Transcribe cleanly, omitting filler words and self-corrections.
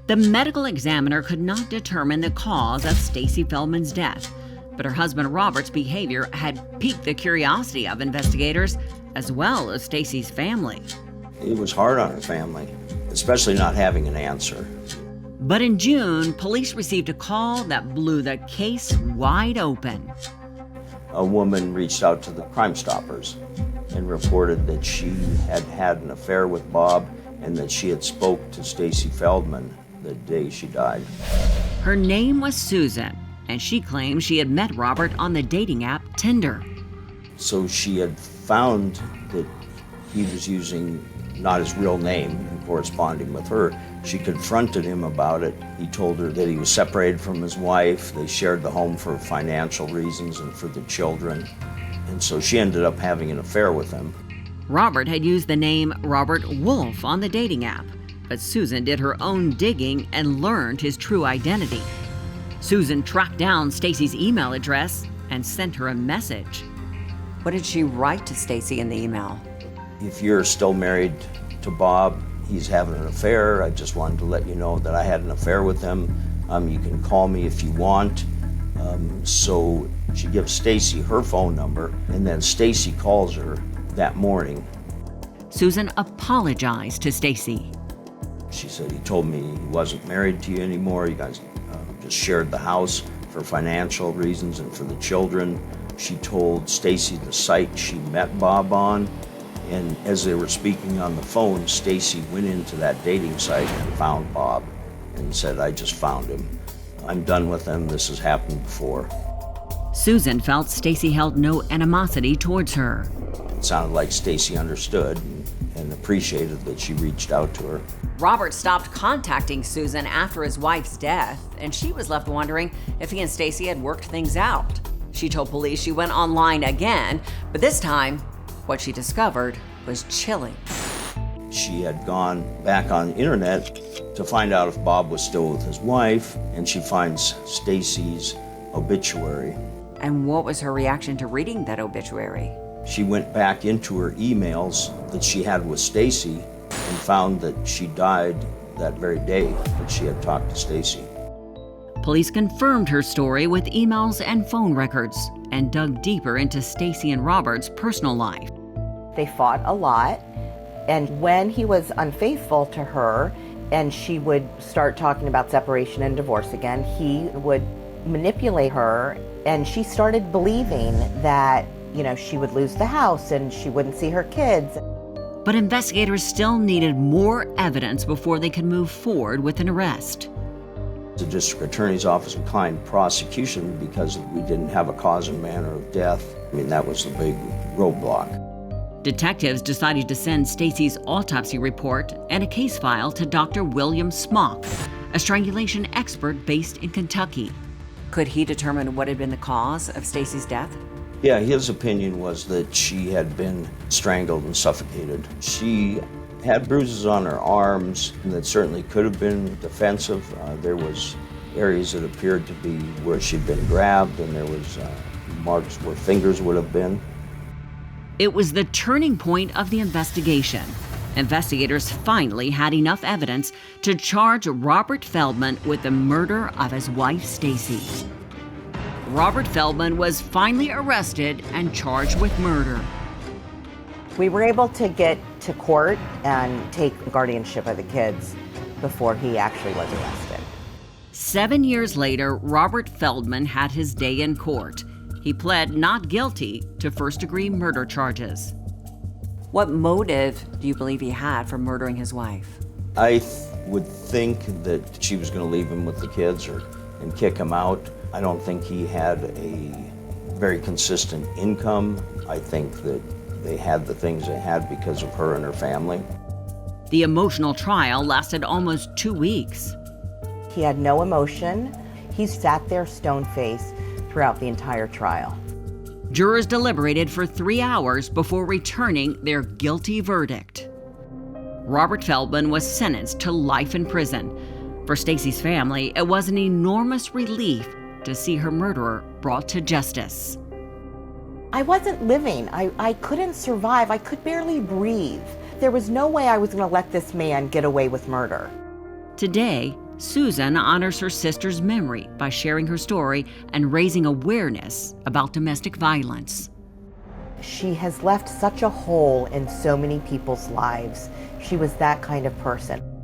The medical examiner could not determine the cause of Stacy Feldman's death, but her husband Robert's behavior had piqued the curiosity of investigators as well as Stacy's family. It was hard on her family, especially not having an answer. But in June, police received a call that blew the case wide open. A woman reached out to the Crime Stoppers and reported that she had had an affair with Bob and that she had spoke to Stacy Feldman the day she died. Her name was Susan, and she claimed she had met Robert on the dating app Tinder. So she had found that he was using not his real name and corresponding with her. She confronted him about it. He told her that he was separated from his wife. They shared the home for financial reasons and for the children. And so she ended up having an affair with him. Robert had used the name Robert Wolf on the dating app, but Susan did her own digging and learned his true identity. Susan tracked down Stacy's email address and sent her a message. What did she write to Stacy in the email? If you're still married to Bob, he's having an affair. I just wanted to let you know that I had an affair with him. You can call me if you want. So she gives Stacy her phone number, and then Stacy calls her that morning. Susan apologized to Stacy. She said, he told me he wasn't married to you anymore. You guys just shared the house for financial reasons and for the children. She told Stacy the site she met Bob on. And as they were speaking on the phone, Stacy went into that dating site and found Bob and said, I just found him. I'm done with him. This has happened before. Susan felt Stacy held no animosity towards her. It sounded like Stacy understood and appreciated that she reached out to her. Robert stopped contacting Susan after his wife's death, and she was left wondering if he and Stacy had worked things out. She told police she went online again, but this time, what she discovered was chilling. She had gone back on the internet to find out if Bob was still with his wife, and she finds Stacy's obituary. And what was her reaction to reading that obituary? She went back into her emails that she had with Stacy and found that she died that very day that she had talked to Stacy. Police confirmed her story with emails and phone records and dug deeper into Stacy and Robert's personal life. They fought a lot, and when he was unfaithful to her and she would start talking about separation and divorce again, he would manipulate her, and she started believing that, she would lose the house and she wouldn't see her kids. But investigators still needed more evidence before they could move forward with an arrest. The district attorney's office declined prosecution because we didn't have a cause and manner of death. That was the big roadblock. Detectives decided to send Stacy's autopsy report and a case file to Dr. William Smock, a strangulation expert based in Kentucky. Could he determine what had been the cause of Stacy's death? Yeah, his opinion was that she had been strangled and suffocated. She had bruises on her arms that certainly could have been defensive. There was areas that appeared to be where she'd been grabbed, and there was marks where fingers would have been. It was the turning point of the investigation. Investigators finally had enough evidence to charge Robert Feldman with the murder of his wife, Stacy. Robert Feldman was finally arrested and charged with murder. We were able to get to court and take guardianship of the kids before he actually was arrested. 7 years later, Robert Feldman had his day in court. He pled not guilty to first-degree murder charges. What motive do you believe he had for murdering his wife? I would think that she was going to leave him with the kids and kick him out. I don't think he had a very consistent income. I think that they had the things they had because of her and her family. The emotional trial lasted almost 2 weeks. He had no emotion. He sat there stone-faced throughout the entire trial. Jurors deliberated for 3 hours before returning their guilty verdict. Robert Feldman was sentenced to life in prison. For Stacy's family, it was an enormous relief to see her murderer brought to justice. I wasn't living. I couldn't survive. I could barely breathe. There was no way I was going to let this man get away with murder. Today, Susan honors her sister's memory by sharing her story and raising awareness about domestic violence. She has left such a hole in so many people's lives. She was that kind of person.